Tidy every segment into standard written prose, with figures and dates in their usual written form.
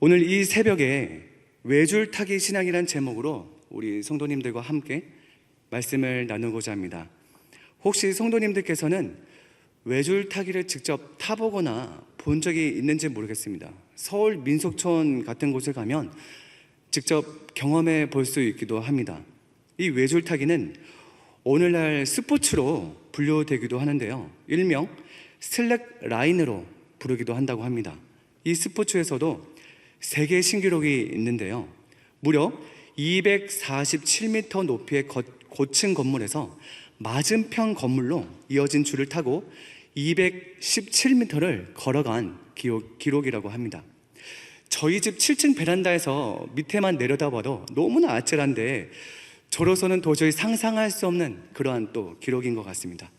오늘 이 새벽에 외줄타기 신앙이란 제목으로 우리 성도님들과 함께 말씀을 나누고자 합니다. 혹시 성도님들께서는 외줄타기를 직접 타보거나 본 적이 있는지 모르겠습니다. 서울 민속촌 같은 곳에 가면 직접 경험해 볼 수 있기도 합니다. 이 외줄타기는 오늘날 스포츠로 분류되기도 하는데요, 일명 슬랙라인으로 부르기도 한다고 합니다. 이 스포츠에서도 세계 신기록이 있는데요, 무려 247m 높이의 고층 건물에서 맞은편 건물로 이어진 줄을 타고 217m를 걸어간 기록이라고 합니다. 저희 집 7층 베란다에서 밑에만 내려다봐도 너무나 아찔한데 저로서는 도저히 상상할 수 없는 그러한 또 기록인 것 같습니다.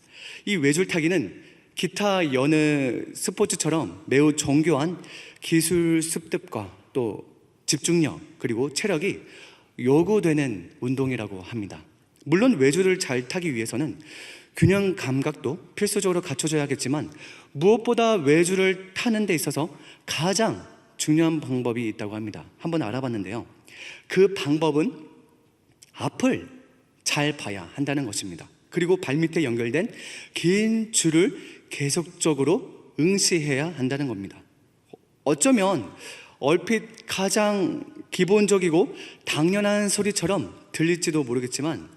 이 외줄타기는 기타 여느 스포츠처럼 매우 정교한 기술 습득과 또 집중력 그리고 체력이 요구되는 운동이라고 합니다. 물론 외줄을 잘 타기 위해서는 균형 감각도 필수적으로 갖춰져야겠지만 무엇보다 외줄을 타는 데 있어서 가장 중요한 방법이 있다고 합니다. 한번 알아봤는데요, 그 방법은 앞을 잘 봐야 한다는 것입니다. 그리고 발밑에 연결된 긴 줄을 계속적으로 응시해야 한다는 겁니다. 어쩌면 얼핏 가장 기본적이고 당연한 소리처럼 들릴지도 모르겠지만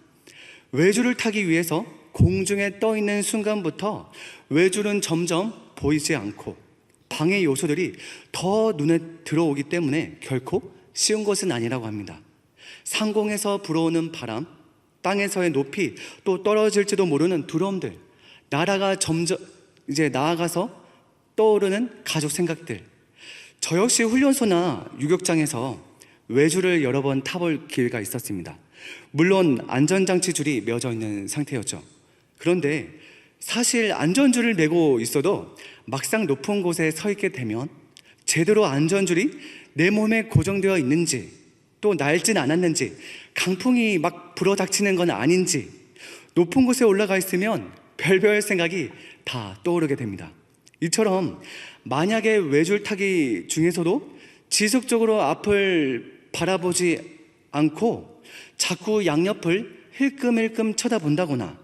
외줄을 타기 위해서 공중에 떠 있는 순간부터 외줄은 점점 보이지 않고 방해 요소들이 더 눈에 들어오기 때문에 결코 쉬운 것은 아니라고 합니다. 상공에서 불어오는 바람, 땅에서의 높이, 또 떨어질지도 모르는 두려움들, 나라가 점점 이제 나아가서 떠오르는 가족 생각들, 저 역시 훈련소나 유격장에서 외줄을 여러 번 타볼 기회가 있었습니다. 물론 안전장치 줄이 메어져 있는 상태였죠. 그런데 사실 안전줄을 메고 있어도 막상 높은 곳에 서 있게 되면 제대로 안전줄이 내 몸에 고정되어 있는지, 또 낡진 않았는지, 강풍이 막 불어닥치는 건 아닌지, 높은 곳에 올라가 있으면 별별 생각이 다 떠오르게 됩니다. 이처럼 만약에 외줄타기 중에서도 지속적으로 앞을 바라보지 않고 자꾸 양옆을 힐끔힐끔 쳐다본다거나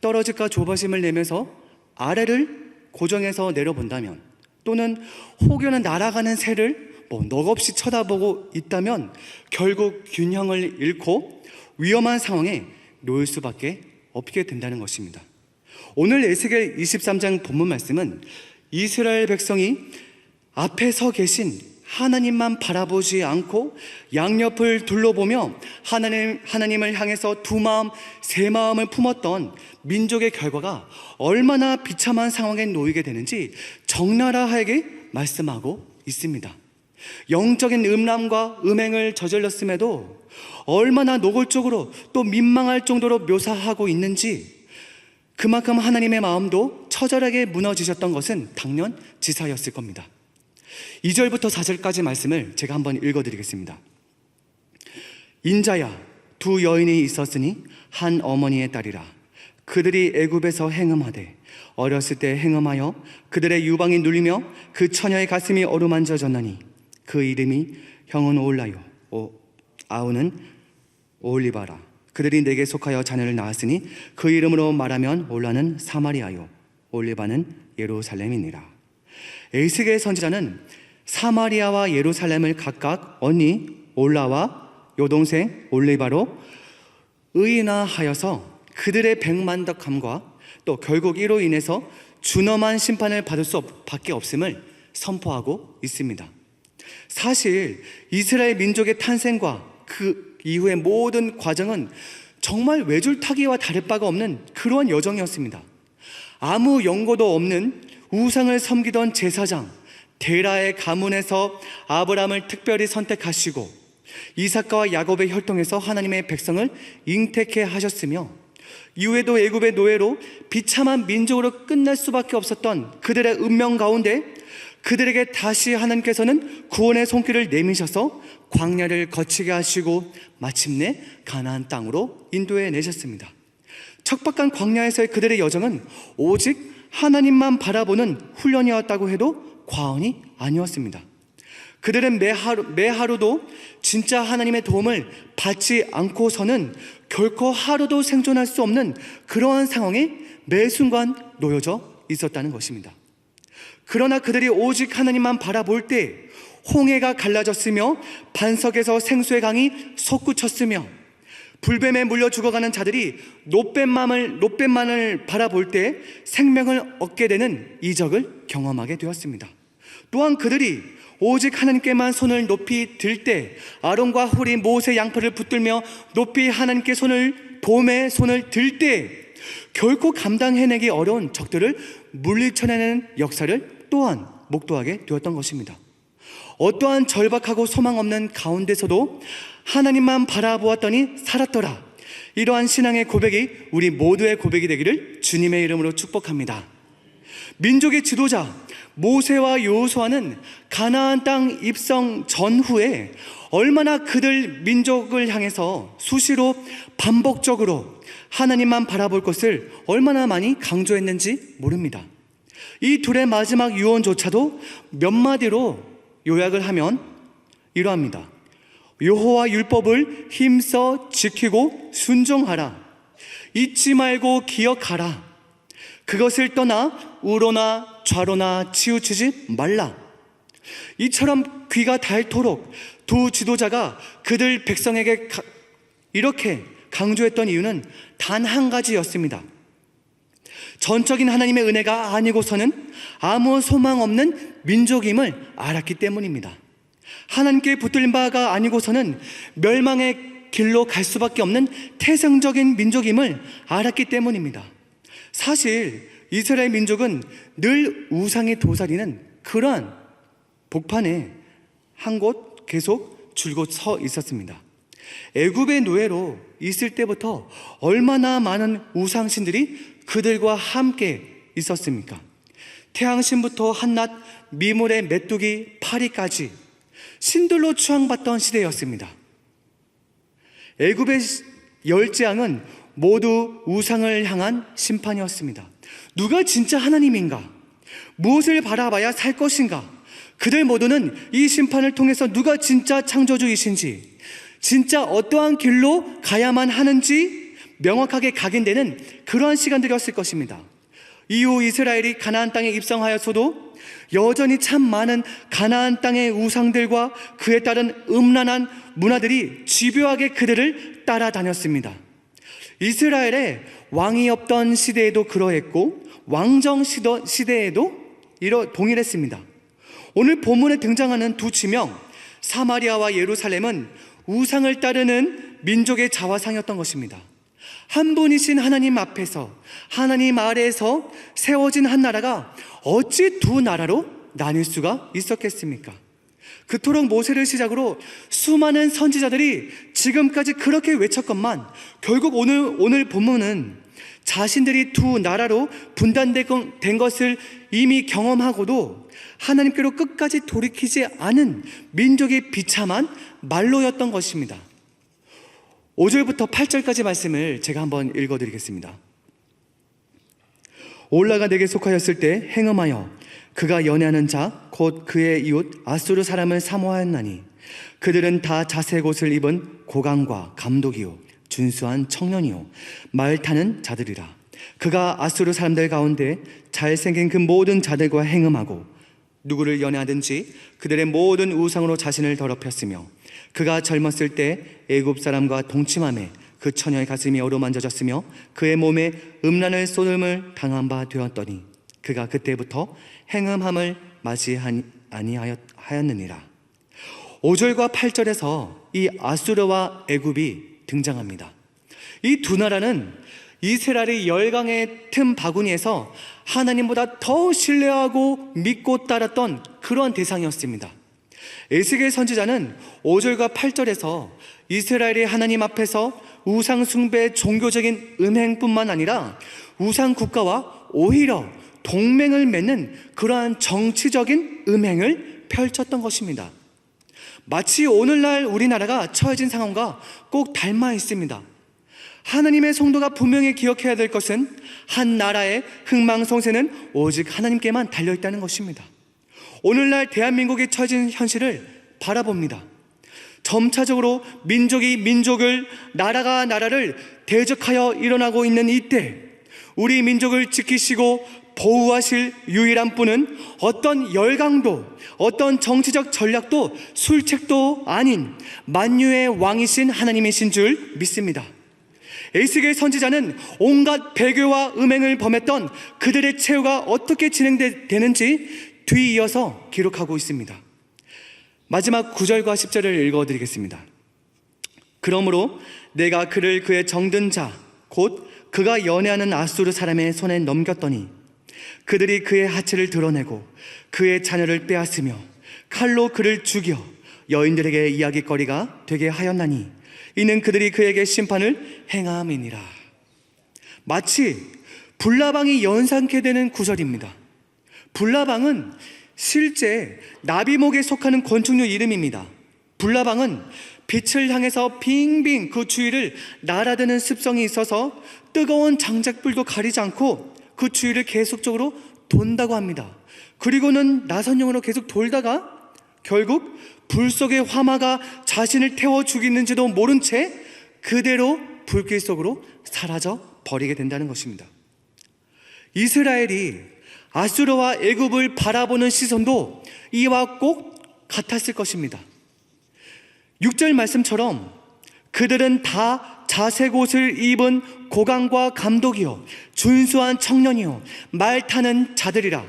떨어질까 조바심을 내면서 아래를 고정해서 내려본다면, 또는 혹여나 날아가는 새를 넋없이 쳐다보고 있다면 결국 균형을 잃고 위험한 상황에 놓일 수밖에 없게 된다는 것입니다. 오늘 에스겔 23장 본문 말씀은 이스라엘 백성이 앞에 서 계신 하나님만 바라보지 않고 양옆을 둘러보며 하나님을 향해서 두 마음, 세 마음을 품었던 민족의 결과가 얼마나 비참한 상황에 놓이게 되는지 적나라하게 말씀하고 있습니다. 영적인 음란과 음행을 저질렀음에도 얼마나 노골적으로 또 민망할 정도로 묘사하고 있는지, 그만큼 하나님의 마음도 처절하게 무너지셨던 것은 당연지사였을 겁니다. 2절부터 4절까지 말씀을 제가 한번 읽어드리겠습니다. 인자야, 두 여인이 있었으니 한 어머니의 딸이라. 그들이 애굽에서 행음하되 어렸을 때 행음하여 그들의 유방이 눌리며 그 처녀의 가슴이 어루만져졌나니 그 이름이 형은 오올라요, 아우는 오올리바라. 그들이 내게 속하여 자녀를 낳았으니 그 이름으로 말하면 올라는 사마리아요, 올리바는 예루살렘이니라. 에스겔 선지자는 사마리아와 예루살렘을 각각 언니 올라와 여동생 올리바로 의인화하여서 그들의 백만덕함과 또 결국 이로 인해서 준엄한 심판을 받을 수밖에 없음을 선포하고 있습니다. 사실 이스라엘 민족의 탄생과 그 이후의 모든 과정은 정말 외줄타기와 다를 바가 없는 그러한 여정이었습니다. 아무 연고도 없는 우상을 섬기던 제사장 데라의 가문에서 아브라함을 특별히 선택하시고 이삭과 야곱의 혈통에서 하나님의 백성을 잉태케 하셨으며, 이후에도 애굽의 노예로 비참한 민족으로 끝날 수밖에 없었던 그들의 운명 가운데 그들에게 다시 하나님께서는 구원의 손길을 내미셔서 광야를 거치게 하시고 마침내 가나안 땅으로 인도해 내셨습니다. 척박한 광야에서의 그들의 여정은 오직 하나님만 바라보는 훈련이었다고 해도 과언이 아니었습니다. 그들은 매 하루도 진짜 하나님의 도움을 받지 않고서는 결코 하루도 생존할 수 없는 그러한 상황에 매 순간 놓여져 있었다는 것입니다. 그러나 그들이 오직 하나님만 바라볼 때 홍해가 갈라졌으며 반석에서 생수의 강이 솟구쳤으며 불뱀에 물려 죽어가는 자들이 놋뱀만을 바라볼 때 생명을 얻게 되는 이적을 경험하게 되었습니다. 또한 그들이 오직 하나님께만 손을 높이 들 때 아론과 홀이 모세 양팔을 붙들며 높이 하나님께 도움의 손을 들 때 결코 감당해내기 어려운 적들을 물리쳐내는 역사를 또한 목도하게 되었던 것입니다. 어떠한 절박하고 소망 없는 가운데서도 하나님만 바라보았더니 살았더라. 이러한 신앙의 고백이 우리 모두의 고백이 되기를 주님의 이름으로 축복합니다. 민족의 지도자 모세와 여호수아는 가나안 땅 입성 전후에 얼마나 그들 민족을 향해서 수시로 반복적으로 하나님만 바라볼 것을 얼마나 많이 강조했는지 모릅니다. 이 둘의 마지막 유언조차도 몇 마디로 요약을 하면 이러합니다. 여호와 율법을 힘써 지키고 순종하라. 잊지 말고 기억하라. 그것을 떠나 우로나 좌로나 치우치지 말라. 이처럼 귀가 닳도록 두 지도자가 그들 백성에게 이렇게 강조했던 이유는 단 한 가지였습니다. 전적인 하나님의 은혜가 아니고서는 아무 소망 없는 민족임을 알았기 때문입니다. 하나님께 붙들린 바가 아니고서는 멸망의 길로 갈 수밖에 없는 태생적인 민족임을 알았기 때문입니다. 사실 이스라엘 민족은 늘 우상이 도사리는 그러한 복판에 한 곳 계속 줄곧 서 있었습니다. 애굽의 노예로 있을 때부터 얼마나 많은 우상신들이 그들과 함께 있었습니까? 태양신부터 한낱 미물의 메뚜기 파리까지 신들로 추앙받던 시대였습니다. 애굽의 10재앙은 모두 우상을 향한 심판이었습니다. 누가 진짜 하나님인가? 무엇을 바라봐야 살 것인가? 그들 모두는 이 심판을 통해서 누가 진짜 창조주이신지, 진짜 어떠한 길로 가야만 하는지 명확하게 각인되는 그러한 시간들이었을 것입니다. 이후 이스라엘이 가나안 땅에 입성하였어도 여전히 참 많은 가나안 땅의 우상들과 그에 따른 음란한 문화들이 집요하게 그들을 따라다녔습니다. 이스라엘에 왕이 없던 시대에도 그러했고 왕정 시대에도 동일했습니다. 오늘 본문에 등장하는 두 지명 사마리아와 예루살렘은 우상을 따르는 민족의 자화상이었던 것입니다. 한 분이신 하나님 앞에서, 하나님 아래에서 세워진 한 나라가 어찌 두 나라로 나뉠 수가 있었겠습니까? 그토록 모세를 시작으로 수많은 선지자들이 지금까지 그렇게 외쳤건만 결국 오늘 본문은 자신들이 두 나라로 분단된 것을 이미 경험하고도 하나님께로 끝까지 돌이키지 않은 민족의 비참한 말로였던 것입니다. 5절부터 8절까지 말씀을 제가 한번 읽어드리겠습니다. 올라가 내게 속하였을 때 행음하여 그가 연애하는 자 곧 그의 이웃 아수르 사람을 사모하였나니 그들은 다 자색 옷을 입은 고강과 감독이요 준수한 청년이요 말 타는 자들이라. 그가 아수르 사람들 가운데 잘생긴 그 모든 자들과 행음하고 누구를 연애하든지 그들의 모든 우상으로 자신을 더럽혔으며 그가 젊었을 때 애굽 사람과 동침함에 그 처녀의 가슴이 어루만져졌으며 그의 몸에 음란을 쏟음을 당한 바 되었더니 그가 그때부터 행음함을 맞이하였느니라. 5절과 8절에서 이 아수르와 애굽이 등장합니다. 이 두 나라는 이스라엘의 열강의 틈 바구니에서 하나님보다 더 신뢰하고 믿고 따랐던 그런 대상이었습니다. 에스겔 선지자는 5절과 8절에서 이스라엘이 하나님 앞에서 우상 숭배 종교적인 음행뿐만 아니라 우상 국가와 오히려 동맹을 맺는 그러한 정치적인 음행을 펼쳤던 것입니다. 마치 오늘날 우리나라가 처해진 상황과 꼭 닮아 있습니다. 하나님의 성도가 분명히 기억해야 될 것은 한 나라의 흥망성쇠는 오직 하나님께만 달려있다는 것입니다. 오늘날 대한민국이 처진 현실을 바라봅니다. 점차적으로 민족이 민족을, 나라가 나라를 대적하여 일어나고 있는 이때 우리 민족을 지키시고 보호하실 유일한 분은 어떤 열강도, 어떤 정치적 전략도, 술책도 아닌 만유의 왕이신 하나님이신 줄 믿습니다. 에스겔 선지자는 온갖 배교와 음행을 범했던 그들의 최후가 어떻게 진행되는지 뒤이어서 기록하고 있습니다. 마지막 9절과 10절을 읽어드리겠습니다. 그러므로 내가 그를 그의 정든 자, 곧 그가 연애하는 아수르 사람의 손에 넘겼더니 그들이 그의 하체를 드러내고 그의 자녀를 빼앗으며 칼로 그를 죽여 여인들에게 이야깃거리가 되게 하였나니 이는 그들이 그에게 심판을 행함이니라. 마치 불나방이 연상케 되는 구절입니다. 불나방은 실제 나비목에 속하는 곤충류 이름입니다. 불나방은 빛을 향해서 빙빙 그 주위를 날아드는 습성이 있어서 뜨거운 장작불도 가리지 않고 그 주위를 계속적으로 돈다고 합니다. 그리고는 나선형으로 계속 돌다가 결국 불 속의 화마가 자신을 태워 죽이는지도 모른 채 그대로 불길 속으로 사라져 버리게 된다는 것입니다. 이스라엘이 아수르와 애굽을 바라보는 시선도 이와 꼭 같았을 것입니다. 6절 말씀처럼 그들은 다 자색 옷을 입은 고강과 감독이요 준수한 청년이요 말 타는 자들이라.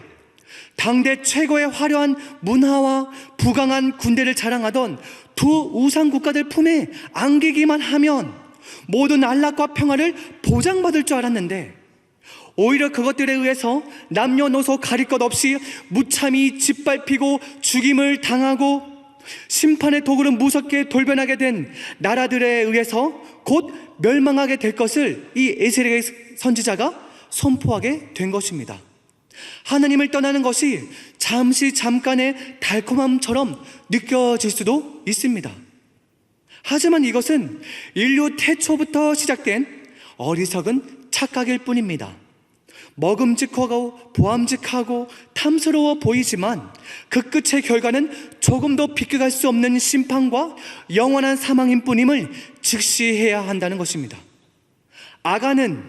당대 최고의 화려한 문화와 부강한 군대를 자랑하던 두 우상 국가들 품에 안기기만 하면 모든 안락과 평화를 보장받을 줄 알았는데 오히려 그것들에 의해서 남녀노소 가릴 것 없이 무참히 짓밟히고 죽임을 당하고 심판의 도구를 무섭게 돌변하게 된 나라들에 의해서 곧 멸망하게 될 것을 이 에스겔 선지자가 선포하게 된 것입니다. 하나님을 떠나는 것이 잠깐의 달콤함처럼 느껴질 수도 있습니다. 하지만 이것은 인류 태초부터 시작된 어리석은 착각일 뿐입니다. 먹음직하고 보암직하고 탐스러워 보이지만 그 끝의 결과는 조금도 비껴갈 수 없는 심판과 영원한 사망인 뿐임을 직시해야 한다는 것입니다. 아간은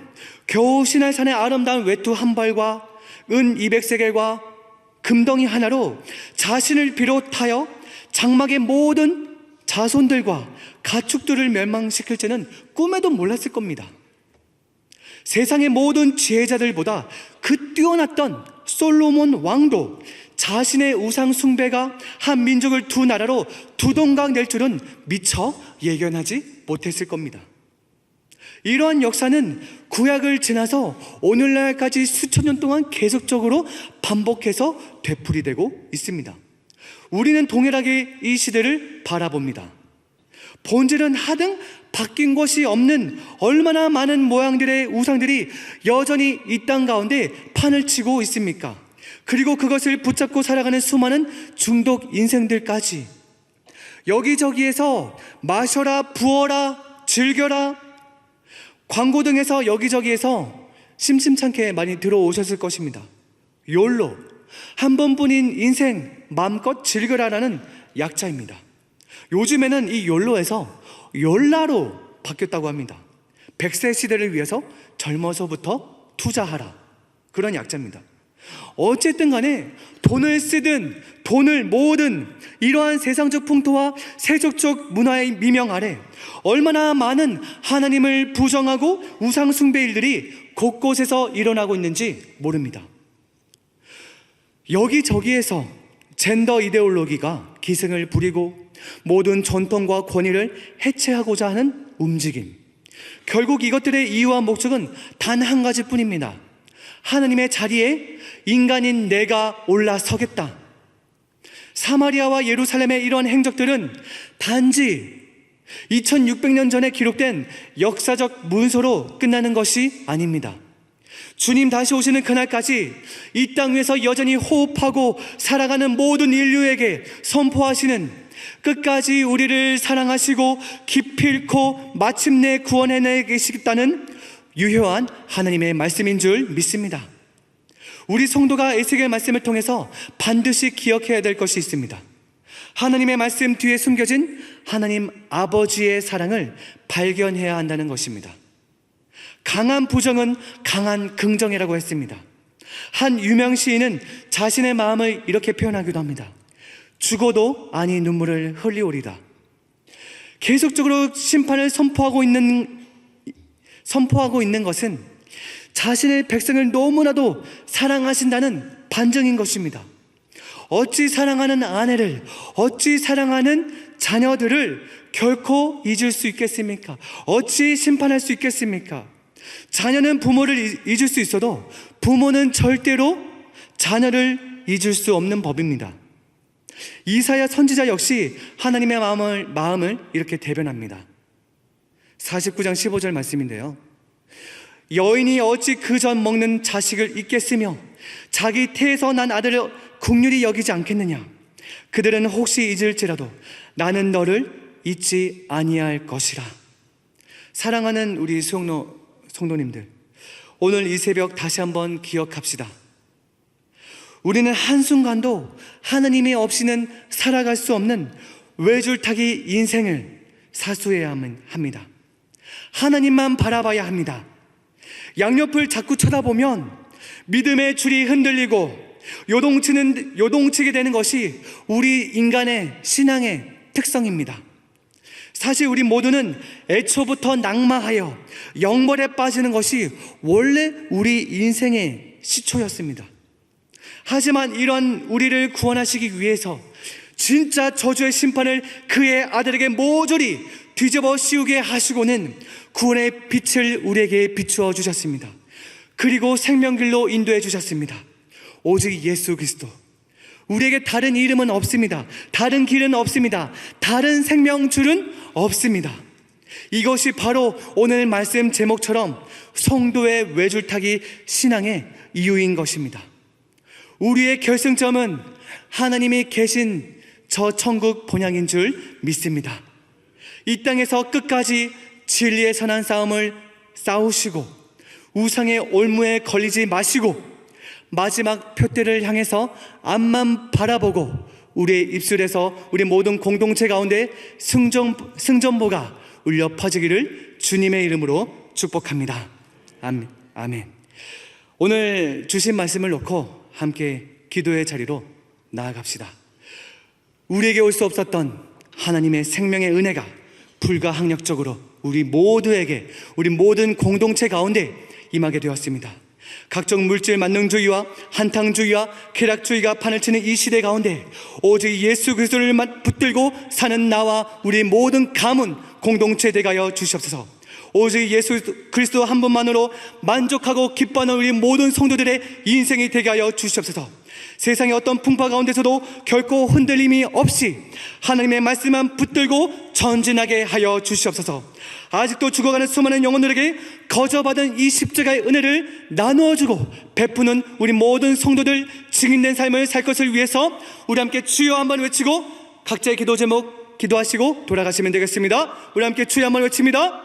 겨우 시날산의 아름다운 외투 한 벌과 은 200세겔과 금덩이 하나로 자신을 비롯하여 장막의 모든 자손들과 가축들을 멸망시킬지는 꿈에도 몰랐을 겁니다. 세상의 모든 지혜자들보다 그 뛰어났던 솔로몬 왕도 자신의 우상 숭배가 한 민족을 두 나라로 두 동강 낼 줄은 미처 예견하지 못했을 겁니다. 이러한 역사는 구약을 지나서 오늘날까지 수천 년 동안 계속적으로 반복해서 되풀이되고 있습니다. 우리는 동일하게 이 시대를 바라봅니다. 본질은 하등 바뀐 것이 없는 얼마나 많은 모양들의 우상들이 여전히 이 땅 가운데 판을 치고 있습니까? 그리고 그것을 붙잡고 살아가는 수많은 중독 인생들까지 여기저기에서 마셔라, 부어라, 즐겨라 광고 등에서 여기저기에서 심심찮게 많이 들어오셨을 것입니다. 욜로, 한 번뿐인 인생 마음껏 즐겨라라는 약자입니다. 요즘에는 이 욜로에서 욜라로 바뀌었다고 합니다. 100세 시대를 위해서 젊어서부터 투자하라, 그런 약자입니다. 어쨌든 간에 돈을 쓰든 돈을 모으든 이러한 세상적 풍토와 세속적 문화의 미명 아래 얼마나 많은 하나님을 부정하고 우상 숭배 일들이 곳곳에서 일어나고 있는지 모릅니다. 여기저기에서 젠더 이데올로기가 기승을 부리고 모든 전통과 권위를 해체하고자 하는 움직임, 결국 이것들의 이유와 목적은 단 한 가지뿐입니다. 하나님의 자리에 인간인 내가 올라서겠다. 사마리아와 예루살렘의 이러한 행적들은 단지 2600년 전에 기록된 역사적 문서로 끝나는 것이 아닙니다. 주님 다시 오시는 그날까지 이 땅 위에서 여전히 호흡하고 살아가는 모든 인류에게 선포하시는, 끝까지 우리를 사랑하시고 기필코 마침내 구원해내 계시겠다는 유효한 하나님의 말씀인 줄 믿습니다. 우리 성도가 에스겔 말씀을 통해서 반드시 기억해야 될 것이 있습니다. 하나님의 말씀 뒤에 숨겨진 하나님 아버지의 사랑을 발견해야 한다는 것입니다. 강한 부정은 강한 긍정이라고 했습니다. 한 유명 시인은 자신의 마음을 이렇게 표현하기도 합니다. 죽어도 아니 눈물을 흘리오리다. 계속적으로 심판을 선포하고 있는 것은 자신의 백성을 너무나도 사랑하신다는 반증인 것입니다. 어찌 사랑하는 아내를, 어찌 사랑하는 자녀들을 결코 잊을 수 있겠습니까? 어찌 심판할 수 있겠습니까? 자녀는 부모를 잊을 수 있어도 부모는 절대로 자녀를 잊을 수 없는 법입니다. 이사야 선지자 역시 하나님의 마음을 이렇게 대변합니다. 49장 15절 말씀인데요. 여인이 어찌 그 전 먹는 자식을 잊겠으며 자기 태에서 난 아들을 긍휼히 여기지 않겠느냐. 그들은 혹시 잊을지라도 나는 너를 잊지 아니할 것이라. 사랑하는 우리 성도님들, 오늘 이 새벽 다시 한번 기억합시다. 우리는 한순간도 하나님이 없이는 살아갈 수 없는 외줄타기 인생을 사수해야 합니다. 하나님만 바라봐야 합니다. 양옆을 자꾸 쳐다보면 믿음의 줄이 흔들리고 요동치게 되는 것이 우리 인간의 신앙의 특성입니다. 사실 우리 모두는 애초부터 낙마하여 영벌에 빠지는 것이 원래 우리 인생의 시초였습니다. 하지만 이런 우리를 구원하시기 위해서 진짜 저주의 심판을 그의 아들에게 모조리 뒤집어 씌우게 하시고는 구원의 빛을 우리에게 비추어 주셨습니다. 그리고 생명길로 인도해 주셨습니다. 오직 예수 그리스도. 우리에게 다른 이름은 없습니다. 다른 길은 없습니다. 다른 생명줄은 없습니다. 이것이 바로 오늘 말씀 제목처럼 성도의 외줄타기 신앙의 이유인 것입니다. 우리의 결승점은 하나님이 계신 저 천국 본향인 줄 믿습니다. 이 땅에서 끝까지 진리의 선한 싸움을 싸우시고 우상의 올무에 걸리지 마시고 마지막 표대를 향해서 앞만 바라보고 우리의 입술에서 우리 모든 공동체 가운데 승전보가 울려 퍼지기를 주님의 이름으로 축복합니다. 아멘. 오늘 주신 말씀을 놓고 함께 기도의 자리로 나아갑시다. 우리에게 올 수 없었던 하나님의 생명의 은혜가 불가항력적으로 우리 모두에게, 우리 모든 공동체 가운데 임하게 되었습니다. 각종 물질 만능주의와 한탕주의와 쾌락주의가 판을 치는 이 시대 가운데 오직 예수 그리스도를 붙들고 사는 나와 우리 모든 가문 공동체 되게 하여 주시옵소서. 오직 예수 그리스도 한 분만으로 만족하고 기뻐하는 우리 모든 성도들의 인생이 되게 하여 주시옵소서. 세상의 어떤 풍파 가운데서도 결코 흔들림이 없이 하나님의 말씀만 붙들고 전진하게 하여 주시옵소서. 아직도 죽어가는 수많은 영혼들에게 거저받은 이 십자가의 은혜를 나누어주고 베푸는 우리 모든 성도들 증인된 삶을 살 것을 위해서 우리 함께 주여 한번 외치고 각자의 기도 제목 기도하시고 돌아가시면 되겠습니다. 우리 함께 주여 한번 외칩니다.